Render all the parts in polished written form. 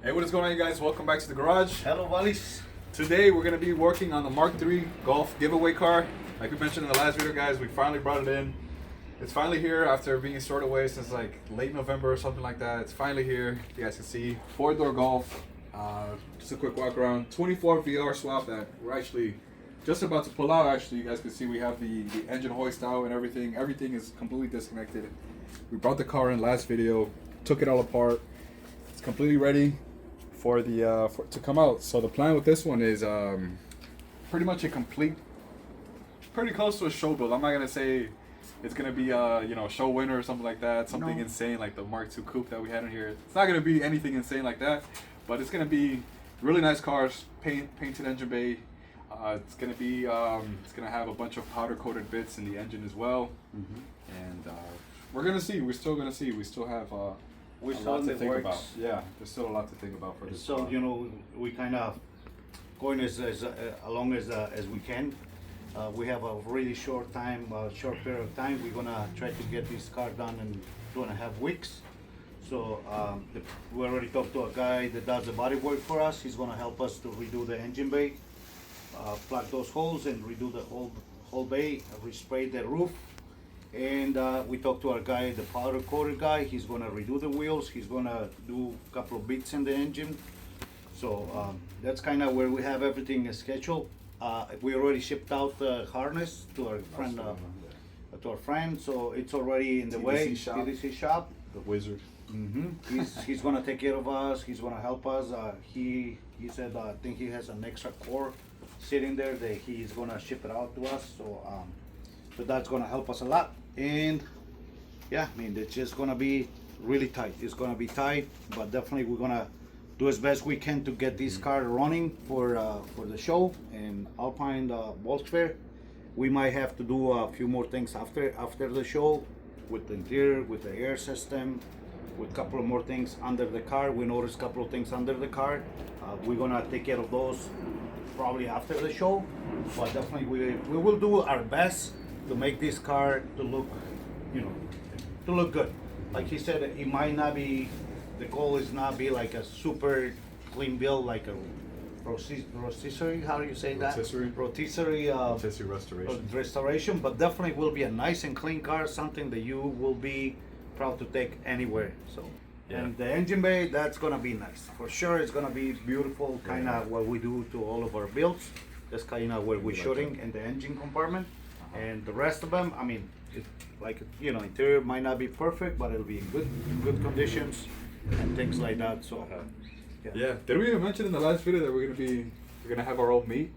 Hey, what is going on, you guys? Welcome back to the garage. Hello, Valis. Today we're going to be working on the Mark 3 Golf giveaway car. Like we mentioned in the last video, guys, we finally brought it in. It's finally here after being stored away since like late November or something like that. It's finally here. You guys can see 4-door Golf. Just a quick walk around. 24 VR swap that we're actually just about to pull out. Actually, you guys can see we have the engine hoist out and everything. Everything is completely disconnected. We brought the car in last video, took it all apart. It's completely ready for the to come out. So the plan with this one is pretty much a complete, pretty close to a show build. I'm not gonna say it's gonna be show winner or something like that, something insane like the Mark II Coupe that we had in here. It's not gonna be anything insane like that, but it's gonna be really nice cars, painted engine bay. It's gonna be it's gonna have a bunch of powder coated bits in the engine as well. And we're gonna see. We're still gonna see. We still have We're a still lot in to the think works. about. Yeah, there's still a lot to think about for this. So car. we kind of going as long as we can. We have a really short period of time. We're gonna try to get this car done in 2.5 weeks. So we already talked to a guy that does the body work for us. He's gonna help us to redo the engine bay, plug those holes, and redo the whole bay. Respray the roof. And we talked to our guy, the powder coated guy. He's gonna redo the wheels. He's gonna do a couple of bits in the engine. So that's kind of where we have everything scheduled. We already shipped out the harness to our friend. So it's already in the way. TDC shop. The wizard. He's gonna take care of us. He's gonna help us. He said I think he has an extra core sitting there that he's gonna ship it out to us. So that's gonna help us a lot. And yeah, I mean, it's just gonna be really tight. It's gonna be tight, but definitely we're gonna do as best we can to get this car running for the show and Alpine Volks Fair. We might have to do a few more things after the show with the interior, with the air system, with a couple of more things under the car. We noticed a couple of things under the car. We're gonna take care of those probably after the show, but definitely we will do our best to make this car to look, to look good. Like he said, it might not be, the goal is not be like a super clean build, like a rotisserie, how do you say that? Rotisserie restoration, but definitely will be a nice and clean car, something that you will be proud to take anywhere. So, yeah. And the engine bay, that's gonna be nice. For sure, it's gonna be beautiful, kind of what we do to all of our builds. That's kind of where we're shooting in the engine compartment. And the rest of them, I mean, interior might not be perfect, but it'll be in good conditions and things like that. So, yeah. Did we even mention in the last video that we're gonna have our own meet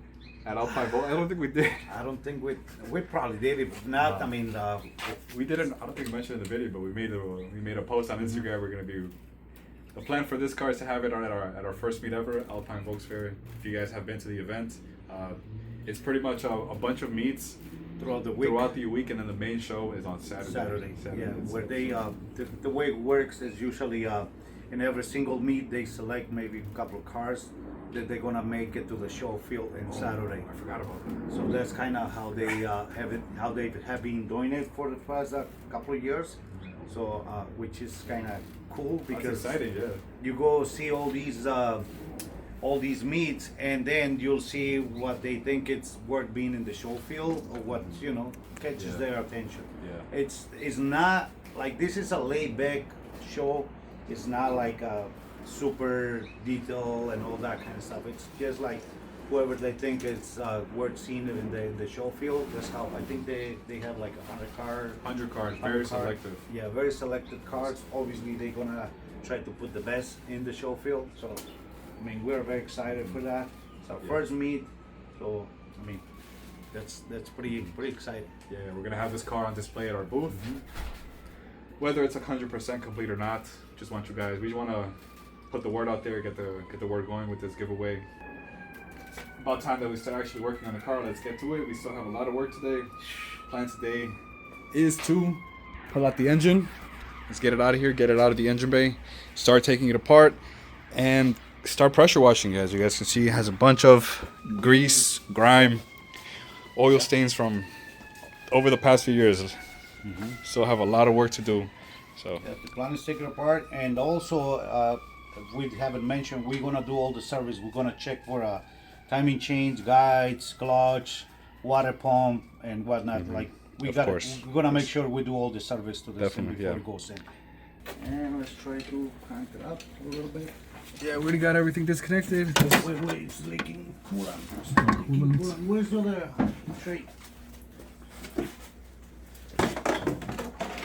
at Alpine Volt? I don't think we did. I don't think we probably did. If not, I mean, we didn't. I don't think we mentioned in the video, but we made a post on Instagram. We're gonna be. The plan for this car is to have it at our first meet ever, Alpine Volks Fair. If you guys have been to the event, it's pretty much a bunch of meets throughout the week, and then the main show is on Saturday. Yeah, where they the way it works is usually in every single meet they select maybe a couple of cars that they're gonna make it to the show field on Saturday. I forgot about that. So that's kind of how they have been doing it for the past couple of years. So which is kind of cool because that's exciting, yeah. You go see all these meets, and then you'll see what they think it's worth being in the show field, or what catches their attention. Yeah. It's not like, this is a laid back show. It's not like a super detail and all that kind of stuff. It's just like whoever they think is worth seeing in the show field. That's how I think they have like 100 cars, very selective. Yeah, very selected cars. Obviously, they're gonna try to put the best in the show field. So, I mean, we're very excited for that. It's our first meet, so I mean, that's pretty exciting. Yeah, we're gonna have this car on display at our booth. Whether it's 100% complete or not, just want you guys. We want to put the word out there, get the word going with this giveaway. About time that we start actually working on the car. Let's get to it. We still have a lot of work today. Plan today is to pull out the engine. Let's get it out of here. Get it out of the engine bay. Start taking it apart and start pressure washing, guys. You guys can see it has a bunch of grease, grime, oil stains from over the past few years. Still have a lot of work to do. So the plan is taken apart, and also if we haven't mentioned, we're gonna do all the service. We're gonna check for timing chains, guides, clutch, water pump, and whatnot. Like we're gonna make sure we do all the service to this thing before it goes in. And let's try to crank it up a little bit. Yeah, we already got everything disconnected. Wait, it's leaking coolant. Where's the other tray?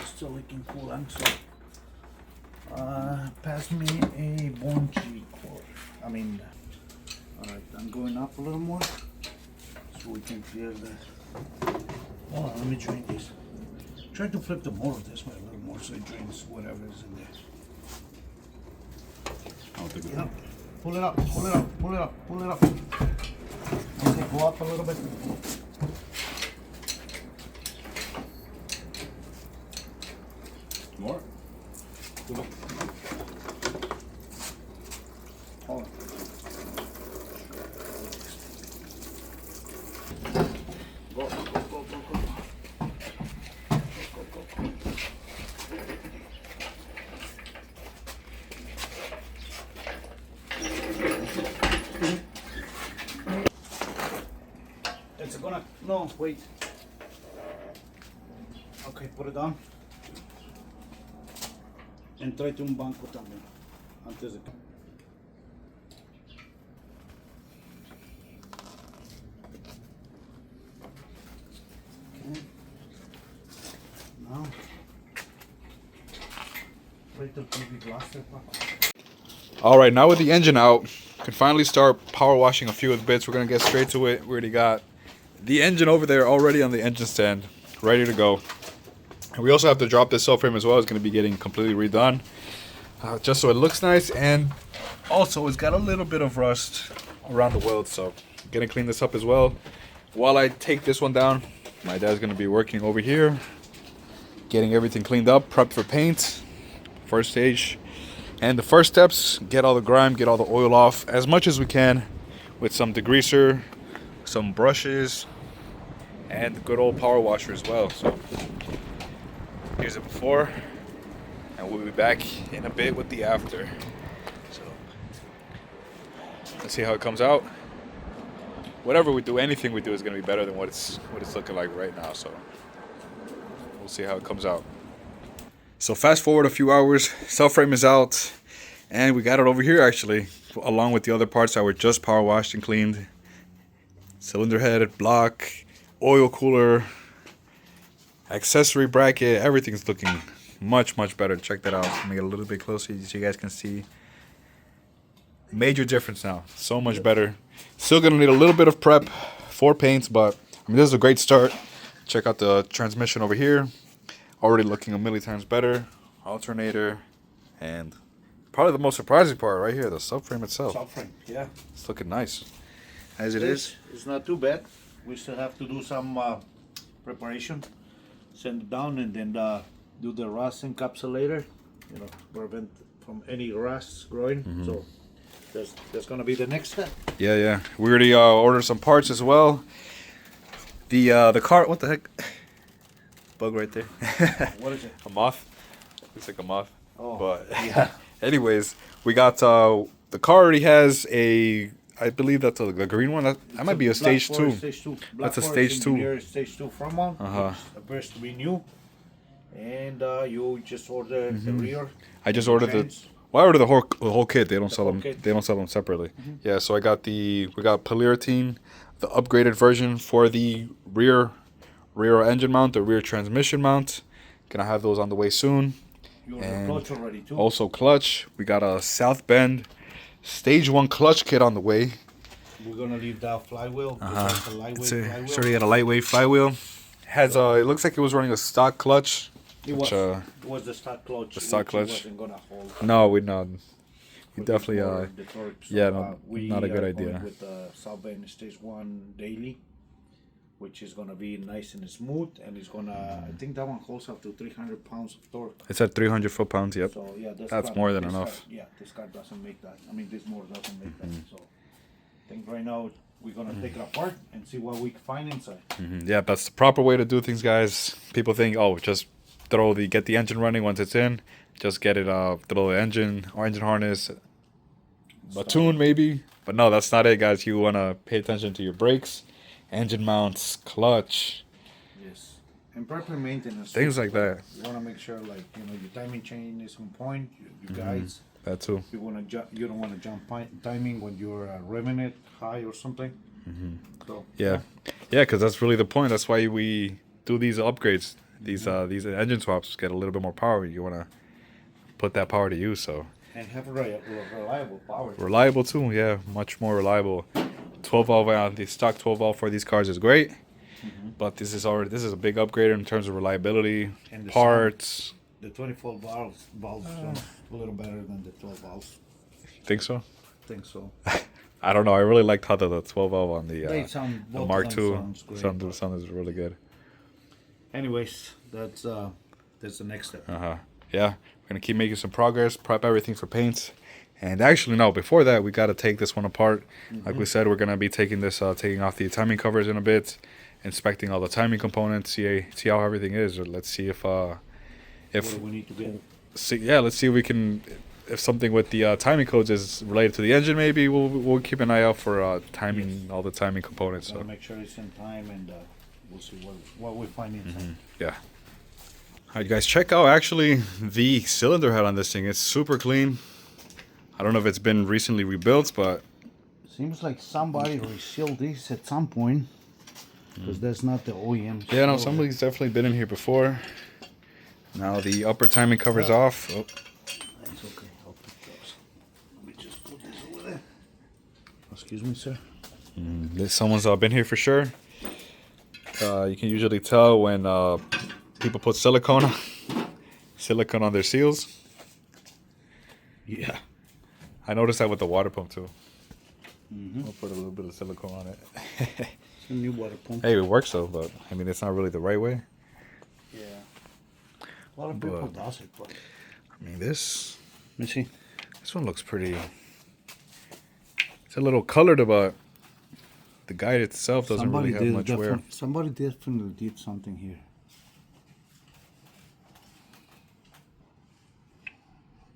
Still leaking coolant, so pass me a bunchy cord. Alright, I'm going up a little more so we can clear that. Hold on, let me drain this. Try to flip the motor this way a little more so it drains whatever is in there. Yeah. Pull it up. Okay, go up a little bit. More? Hold on. Go. It's gonna, no, wait. Okay, put it down. And tráete un banco también, antes de que... Okay. Now, wait till TV glass there, All right, now with the engine out, we can finally start power washing a few of the bits. We're gonna get straight to it. We already got the engine over there already on the engine stand, ready to go. And we also have to drop this subframe as well. It's going to be getting completely redone, just so it looks nice. And also, it's got a little bit of rust around the weld, so I'm going to clean this up as well. While I take this one down, my dad's going to be working over here, getting everything cleaned up, prepped for paint, first stage. And the first steps, get all the grime, get all the oil off as much as we can with some degreaser, some brushes, and the good old power washer as well. So here's it before, and we'll be back in a bit with the after. So let's see how it comes out. Whatever we do, anything we do is going to be better than what it's looking like right now. So we'll see how it comes out. So fast forward a few hours, subframe is out, and we got it over here actually, along with the other parts that were just power washed and cleaned. Cylinder head, block, oil cooler, accessory bracket, everything's looking much better. Check that out. Let me get a little bit closer so you guys can see. Major difference now. So much better. Still gonna need a little bit of prep for paints, but I mean, this is a great start. Check out the transmission over here. Already looking a million times better. Alternator, and probably the most surprising part right here, the subframe itself. Subframe, yeah. It's looking nice. As it is. It's not too bad. We still have to do some preparation. Send it down and then do the rust encapsulator, prevent from any rust growing. So that's gonna be the next step. Yeah. We already ordered some parts as well. The car, what the heck? Bug right there. What is it? A moth. Looks like a moth. Oh, but yeah. Anyways, we got the car already has a. I believe that's the green one. That might be a stage 2. Stage 2. That's a stage 2. Stage 2 front mount. It appears to be new. And you just order the rear. I just ordered I ordered the whole kit. They don't sell them. They don't sell them separately. Yeah. So we got polyurethane, the upgraded version for the rear engine mount, the rear transmission mount. Gonna have those on the way soon. You ordered clutch already too. Also clutch. We got a South Bend Stage 1 clutch kit on the way. We're gonna leave that flywheel. It's a lightweight flywheel. It's already got a lightweight flywheel. Has it looks like it was running a stock clutch. It was the stock clutch. The stock clutch. Wasn't gonna hold. No, we not. We definitely the torque, so, yeah, not a good idea. Going with the South Bend Stage 1 daily, which is gonna be nice and smooth, and it's gonna. I think that one holds up to 300 pounds of torque. It's at 300 foot-pounds. Yep. So yeah, that's more than enough. This car doesn't make that. I mean, this motor doesn't make that. So I think right now we're gonna take it apart and see what we can find inside. Yeah, that's the proper way to do things, guys. People think, oh, just get the engine running once it's in. Just get it throw the engine or engine harness, a tune maybe. But no, that's not it, guys. You want to pay attention to your brakes, engine mounts, clutch. Yes. And proper maintenance. Things like that. You want to make sure, like, you know, your timing chain is on point. You guys. That too. You want to you don't want to jump timing when you're revving it high or something. So Yeah, because that's really the point. That's why we do these upgrades, these engine swaps. Get a little bit more power. You want to put that power to use. So and have a reliable power. reliable too. Yeah, much more reliable. 12 valve the stock 12 valve for these cars is great, but this is a big upgrade in terms of reliability, And the parts. The 24 valves a little better than the 12 valves. Think so? I think so. I don't know. I really liked how the 12 valve on They sound, the both Mark of them II sounds great, sounds really good. Anyways, that's the next step. Yeah, we're gonna keep making some progress, prep everything for paints, and actually no, before that we gotta take this one apart. Like we said, we're gonna be taking off the timing covers in a bit, inspecting all the timing components, see how everything is. Or let's see if What do we need to get? let's see if we can. If something with the timing codes is related to the engine, maybe we'll keep an eye out for timing, all the timing components. Gotta So make sure it's in time, and we'll see what we find inside. yeah. All right, guys, check out actually the cylinder head on this thing. It's super clean. I don't know if it's been recently rebuilt, but Seems like somebody resealed this at some point, because that's not the OEM. yeah, no, seal. somebody's definitely been in here before. Now the upper timing cover's off. Oh, It's okay. I'll pick those. Let me just put this over there. Excuse me, sir. someone's been here for sure. You can usually tell when people put silicone on their seals. Yeah. I noticed that with the water pump too. I'll put a little bit of silicone on it. It's a new water pump. Hey, it works though, but I mean it's not really the right way. Yeah. A lot of people does it, but I mean this let me see. one looks pretty. It's a little colored, but the guide itself doesn't really have much wear. Somebody definitely did something here.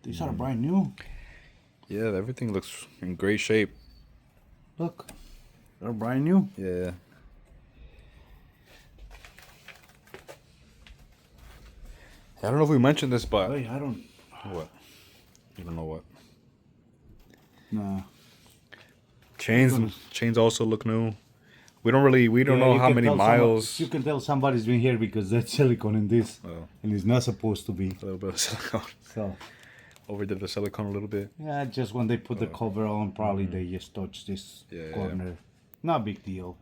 These are brand new. Yeah, everything looks in great shape. Look, they're brand new. Yeah. I don't know if we mentioned this, but Hey, I don't. what? You don't know what? Nah. Chains also look new. We don't know you how can many tell miles. You can tell somebody's been here because there's silicone in this, Oh, and it's not supposed to be. a little bit of silicone. So Overdid the silicone a little bit. yeah, just when they put the cover on, probably they just touch this Yeah, corner. Not big deal.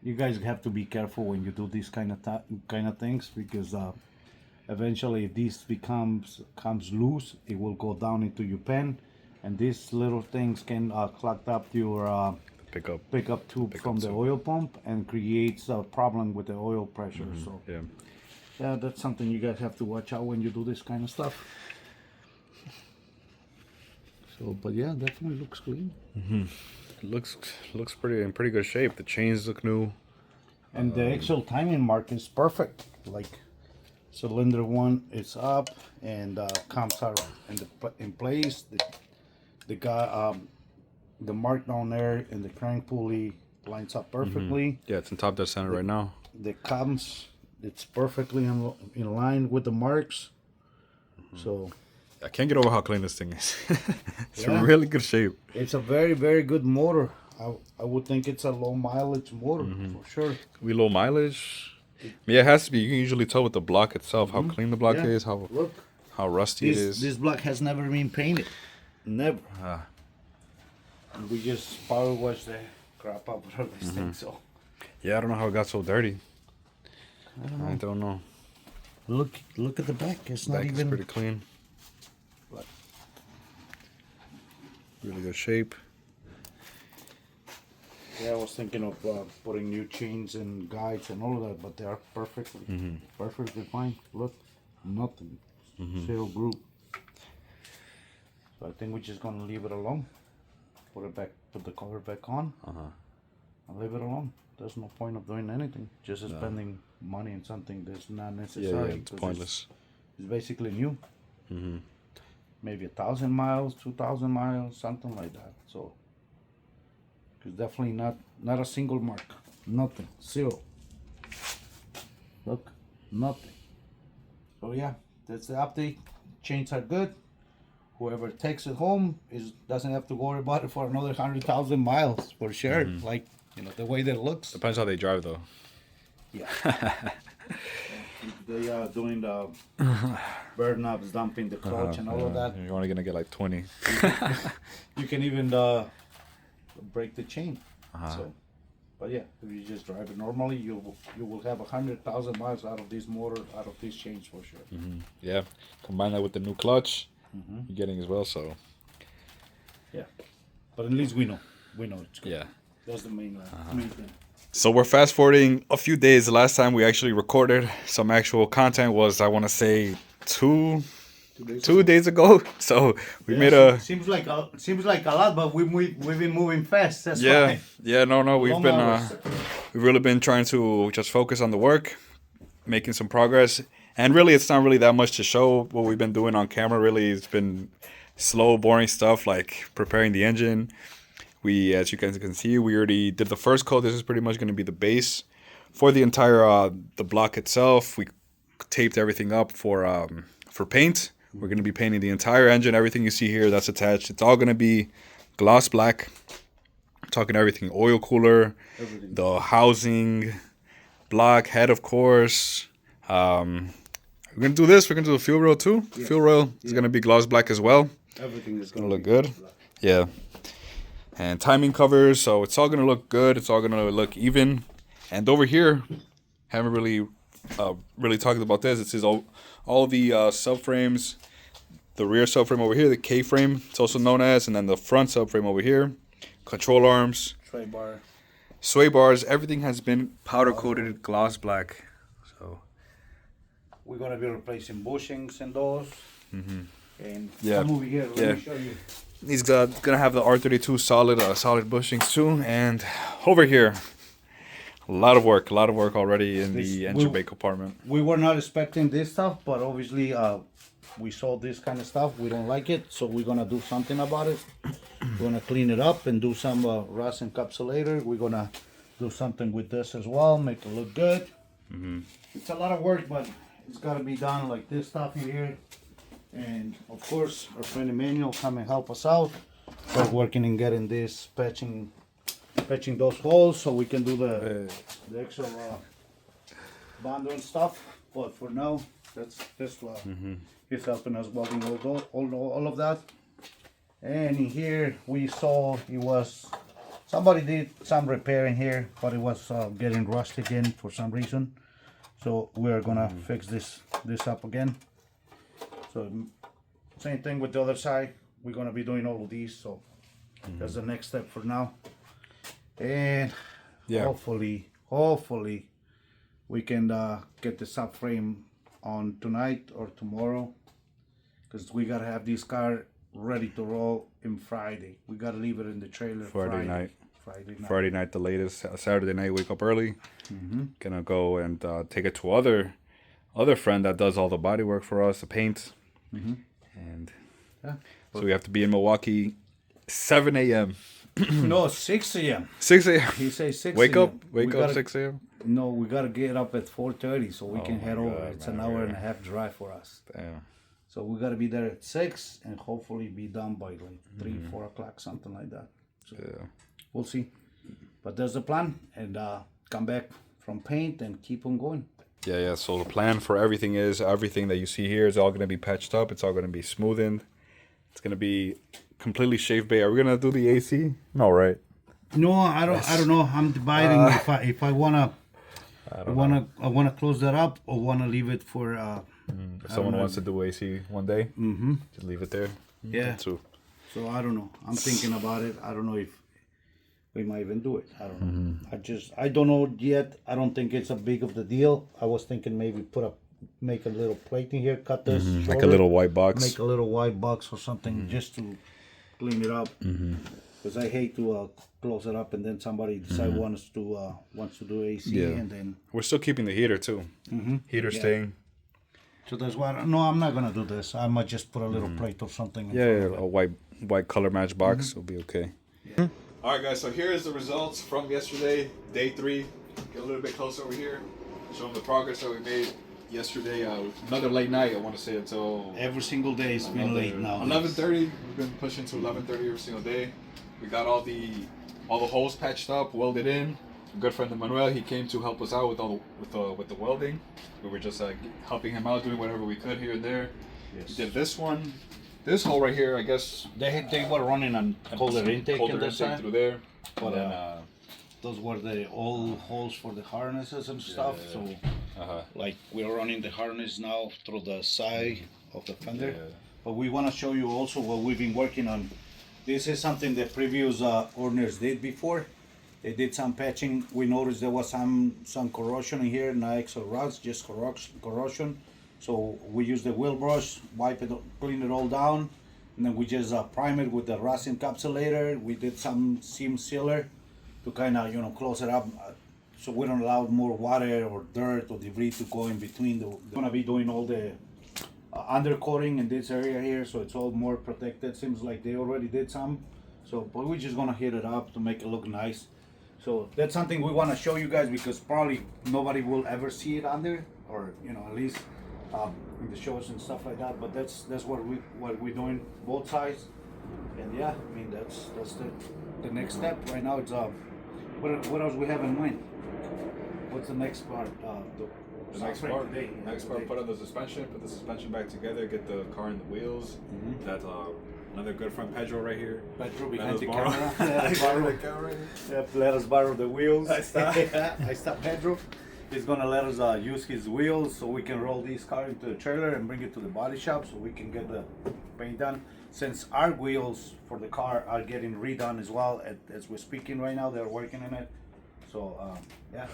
You guys have to be careful when you do these kind of things, because eventually if this comes loose, it will go down into your pen, and these little things can clog up your pickup tube from the oil pump and creates a problem with the oil pressure. So yeah, that's something you guys have to watch out when you do this kind of stuff. So, but yeah, definitely looks clean. It looks pretty in pretty good shape. The chains look new. And the actual timing mark is perfect. Like cylinder one is up and comes out in place. The mark down there in the crank pulley lines up perfectly. Yeah, it's in top dead center right now. The cams, it's perfectly in line with the marks. So I can't get over how clean this thing is. It's Yeah. in really good shape. it's a very, very good motor. I would think it's a low mileage motor for sure. We low mileage. Yeah, it has to be. You can usually tell with the block itself how clean the block Yeah. is, Look, how rusty it is. this block has never been painted. Never. And we just power wash the crap out of this thing. So Yeah, I don't know how it got so dirty. I don't know. look at the back. It's not Back is even. pretty clean. Really good shape. Yeah, I was thinking of putting new chains and guides and all of that, but they are perfectly fine. Look, nothing, zero groove. So I think we're just gonna leave it alone. Put the cover back on, and leave it alone. There's no point of doing anything. Just spending money on something that's not necessary. Yeah, it's pointless. It's basically new. maybe 1,000 miles, 2,000 miles, something like that. So it's definitely not a single mark, nothing, zero. Look, nothing. So yeah, that's the update. Chains are good. Whoever takes it home doesn't have to worry about it for another 100,000 miles for sure. Like, the way that it looks. Depends how they drive though. Yeah. They are doing the burn ups, dumping the clutch and all of that. You're only gonna get like 20. You can even break the chain. So, but yeah, if you just drive it normally, you will have 100,000 miles out of this motor, out of this chains for sure. Yeah, combine that with the new clutch you're getting as well. So yeah, but at least we know it's good. yeah. That's the main thing. So we're fast forwarding a few days. The last time we actually recorded some actual content was, I want to say, two days ago. So we made a. Seems like a lot, but we've been moving fast. That's Yeah, why. yeah, no. We've Long been hours. we've really been trying to just focus on the work, making some progress, and really it's not really that much to show what we've been doing on camera. Really, it's been slow, boring stuff like preparing the engine. We, as you guys can see, we already did the first coat. This is pretty much going to be the base for the entire the block itself. We taped everything up for paint. We're going to be painting the entire engine. Everything you see here that's attached, it's all going to be gloss black. I'm talking everything: oil cooler, Everything. the housing, block, head, of course. We're going to do this. We're going to do the fuel rail too. Yeah. Fuel rail is going to be gloss black as well. Everything is Gonna gonna look be good. black. Yeah. And timing covers, so it's all gonna look good. It's all gonna look even. And over here, haven't really talked about this. It says all the subframes, the rear subframe over here, the K frame, it's also known as, and then the front subframe over here, control arms, Tray bar. sway bars. Everything has been powder coated gloss black. So We're gonna be replacing bushings and those. And Yeah. come over here. Let Yeah. me show you. he's gonna have the R32 solid bushings too. And over here, a lot of work already in the engine bay compartment. We were not expecting this stuff, but obviously we saw this kind of stuff. We don't like it, so we're gonna do something about it. We're gonna clean it up and do some rust encapsulator. We're gonna do something with this as well, make it look good. It's a lot of work, but it's gotta be done. Like this stuff in here, and of course our friend Emmanuel come and help us out. Start working and getting this patching those holes so we can do the extra bond and stuff. But for now, that's he's helping us welding all of that. And in here we saw it was somebody did some repair in here, but it was getting rusty again for some reason. So we're gonna fix this up again. So same thing with the other side. We're gonna be doing all of these. So that's the next step for now. And Yeah. hopefully we can get the subframe on tonight or tomorrow, because we gotta have this car ready to roll in Friday. We gotta leave it in the trailer Friday night. Friday night. Friday night, the latest. Saturday night, wake up early. Gonna go and take it to other friend that does all the body work for us, the paint. And Yeah. so we have to be in Milwaukee 7 a.m. No, 6 a.m. 6 a.m. He says 6 Wake a.m. up, We gotta- 6 a.m. No, we gotta get up at 4:30 so we can my head over. God, It's man, an hour yeah. and a half drive for us. Damn. So we gotta be there at 6 and hopefully be done by like 3, 4 o'clock, something like that. So Yeah. we'll see. But there's the plan, and come back from paint and keep on going. Yeah. So the plan for everything is everything that you see here is all gonna be patched up. It's all gonna be smoothened. It's gonna be completely shave bay. Are we gonna do the AC? No, right? No, I don't know. I'm debating if I wanna close that up or wanna leave it for If someone wants to do AC one day, just leave it there. Yeah. Too. So I don't know. I'm thinking about it. I don't know if we might even do it. I don't know. I don't know yet. I don't think it's a big of the deal. I was thinking maybe make a little plate in here, cut this Like a shoulder, little white box. make a little white box or something just to clean it up. Because I hate to close it up and then somebody decide wants to do AC Yeah. and then We're still keeping the heater too. Heater staying. So that's why. No, I'm not gonna do this. I might just put a little plate or something. In front of it. A white color match box will be okay. Yeah. All right, guys. So here's the results from yesterday, day 3. Get a little bit closer over here. Show them the progress that we made yesterday. Another late night. I want to say until Every single day it's been late now. 11:30. We've been pushing to 11:30 every single day. We got all the holes patched up, welded in. A good friend of Manuel, he came to help us out with the welding. We were just helping him out, doing whatever we could here and there. Yes. He did this one. This hole right here, I guess. They were running on colder intake colder on that intake side. through there. But And then, those were the old holes for the harnesses and stuff. So like we're running the harness now through the side of the fender. Yeah. But we want to show you also what we've been working on. This is something the previous owners did before. They did some patching. We noticed there was some corrosion in here, not actual rust, just corrosion. So we used the wheel brush, wipe it, clean it all down, and then we just prime it with the rust encapsulator. We did some seam sealer to kind of close it up, so we don't allow more water or dirt or debris to go in between. We're gonna be doing all the undercoating in this area here, so it's all more protected. Seems like they already did some, so but we're just gonna hit it up to make it look nice. So that's something we want to show you guys, because probably nobody will ever see it under, or at least in the shows and stuff like that. But that's what we're doing, both sides. And yeah, I mean that's the next step right now. It's what else we have in mind? What's the next part? The next part, put on the suspension, put the suspension back together, get the car in the wheels. That's another good friend, Pedro, right here. Pedro behind the borrow- camera. Let us borrow the Let us borrow the wheels. Ahí está. Ahí está Pedro. He's gonna let us use his wheels so we can roll this car into the trailer and bring it to the body shop so we can get the paint done. Since our wheels for the car are getting redone as well, as we're speaking right now, they're working in it. So yeah,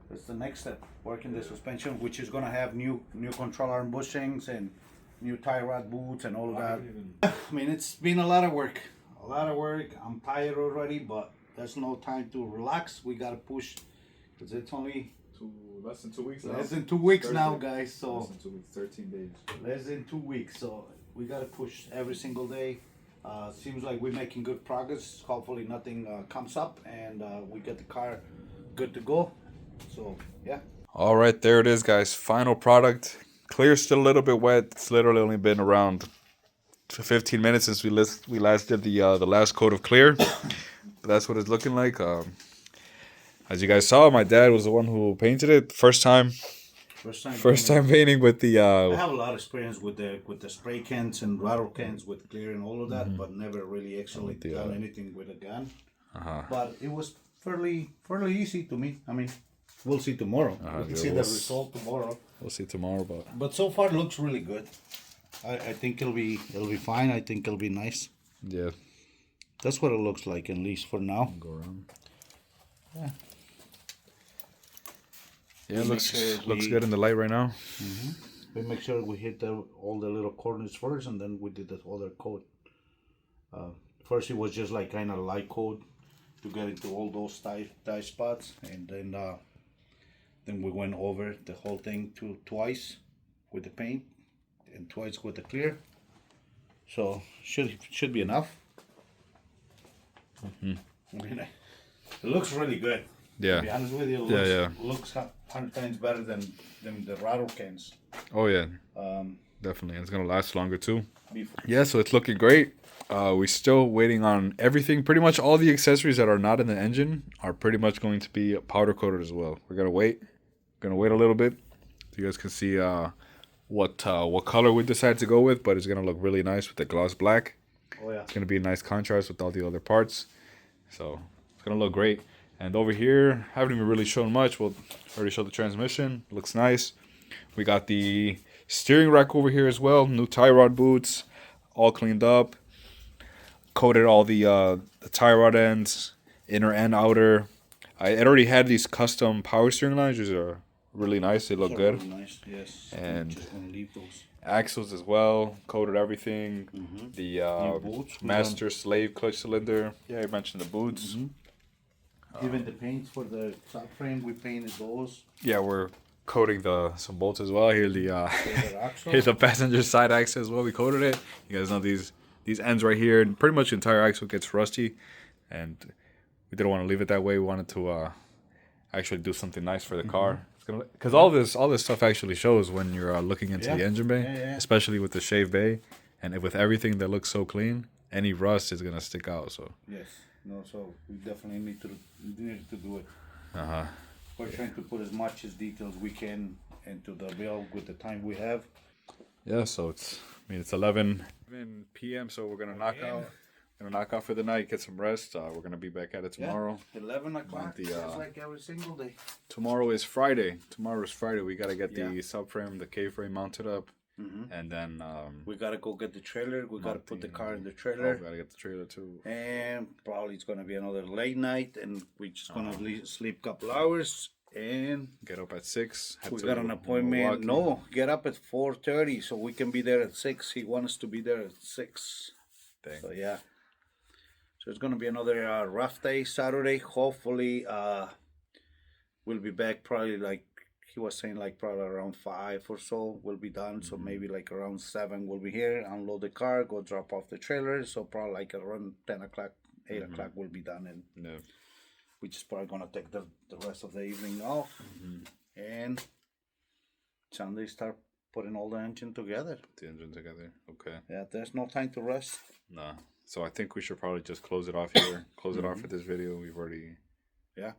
that's the next step. Working the suspension, which is gonna have new control arm bushings and new tie rod boots and all of that. I mean, it's been a lot of work. I'm tired already, but there's no time to relax. We gotta push, because it's only less than 2 weeks now. less than 2 weeks Thursday. now, guys. So Less than 2 weeks, 13 days. less than 2 weeks. So we gotta push every single day. Seems like we're making good progress. Hopefully nothing comes up, and we get the car good to go. So yeah. All right, there it is, guys. Final product. Clear's still a little bit wet. It's literally only been around 15 minutes since we last did the last coat of clear. But that's what it's looking like. As you guys saw, my dad was the one who painted it. First time painting with the. I have a lot of experience with the spray cans and rattle cans with clear and all of that, but never really actually done anything with a gun. But it was fairly easy to me. I mean, we'll see tomorrow. We'll see the result tomorrow. We'll see tomorrow, But so far it looks really good. I think it'll be fine. I think it'll be nice. yeah. That's what it looks like, at least for now. Go around. Yeah. Yeah, it looks we- good in the light right now. We make sure we hit all the little corners first, and then we did the other coat. First, it was just like kind of light coat to get into all those tight spots, and then we went over the whole thing twice with the paint and twice with the clear. So should be enough. I mean, it looks really good. Yeah. To be honest with you, it looks 100 times better than the rattle cans. Oh yeah. Definitely. It's gonna last longer too. Before. Yeah, so it's looking great. We're still waiting on everything. Pretty much all the accessories that are not in the engine are pretty much going to be powder coated as well. We're gonna wait. A little bit so you guys can see what color we decide to go with, but it's gonna look really nice with the gloss black. Oh yeah. It's gonna be a nice contrast with all the other parts, so it's gonna look great. And over here, haven't even really shown much. We'll already show the transmission. Looks nice. We got the steering rack over here as well. New tie rod boots, all cleaned up. Coated all the tie rod ends, inner and outer. It already had these custom power steering lines, which are really nice. They look good. Really nice, yes. And just gonna leave those. Axles as well, coated everything. The New boots. master slave clutch cylinder. Yeah, I mentioned the boots. Even the paints for the subframe, we painted those. Yeah, we're coating some bolts as well. Here's the axle. here's the passenger side axle as well. We coated it. You guys know these ends right here, and pretty much the entire axle gets rusty, and we didn't want to leave it that way. We wanted to actually do something nice for the car. Because all this stuff actually shows when you're looking into the engine bay, especially with the shaved bay, and with everything that looks so clean. Any rust is gonna stick out. So so we definitely need to do it. We're trying to put as much as details we can into the build with the time we have. Yeah, so it's 11 p.m. So we're gonna knock out for the night, get some rest. We're gonna be back at it tomorrow. 11 o'clock. It's like every single day. Tomorrow is Friday. We gotta get the subframe, the K-frame mounted up, and then we gotta go get the trailer. We gotta put the car in the trailer. We gotta get the trailer too. And probably it's gonna be another late night, and we're just gonna sleep a couple hours and get up at 6. We got an appointment. No, get up at 4:30 so we can be there at 6. He wants us to be there at 6. Dang. So yeah. So it's gonna be another rough day Saturday. Hopefully, we'll be back probably like he was saying, like probably around 5 or so we'll be done. So maybe like around 7 we'll be here, unload the car, go drop off the trailer. So probably like around 10 o'clock, 8 o'clock we'll be done, and we're just probably gonna take the rest of the evening off, and Sunday start putting all the engine together. Okay. Yeah, there's no time to rest. Nah. So I think we should probably just close it off here. Close it off for this video. We've already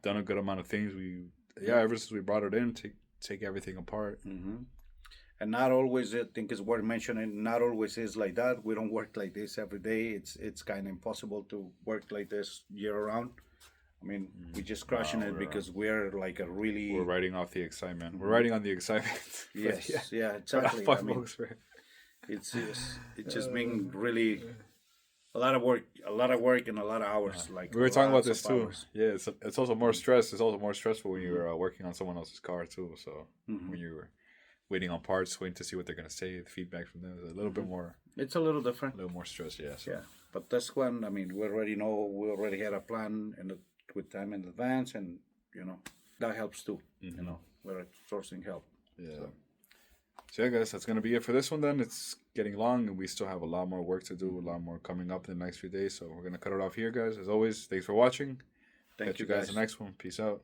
done a good amount of things. Ever since we brought it in, take everything apart. And not always, I think it's worth mentioning, not always is like that. We don't work like this every day. It's kind of impossible to work like this year round. I mean, we're just crushing it because we're like we're riding off the excitement. We're riding on the excitement. Yes, exactly. I mean, it's just been really a lot of work and a lot of hours. Like we were talking about this too. Hours. Yeah, it's also more stress. It's also more stressful when you're working on someone else's car too. So when you're waiting on parts, waiting to see what they're gonna say, the feedback from them is a little bit more. It's a little different. A little more stress, yeah. So. Yeah, but this one, I mean, we already had a plan with time in advance, and that helps too. We're sourcing help. Yeah. So yeah, guys, that's gonna be it for this one. Then it's getting long, and we still have a lot more work to do, a lot more coming up in the next few days. So we're gonna cut it off here, guys. As always, thanks for watching. Thank you, guys. In the next one. Peace out.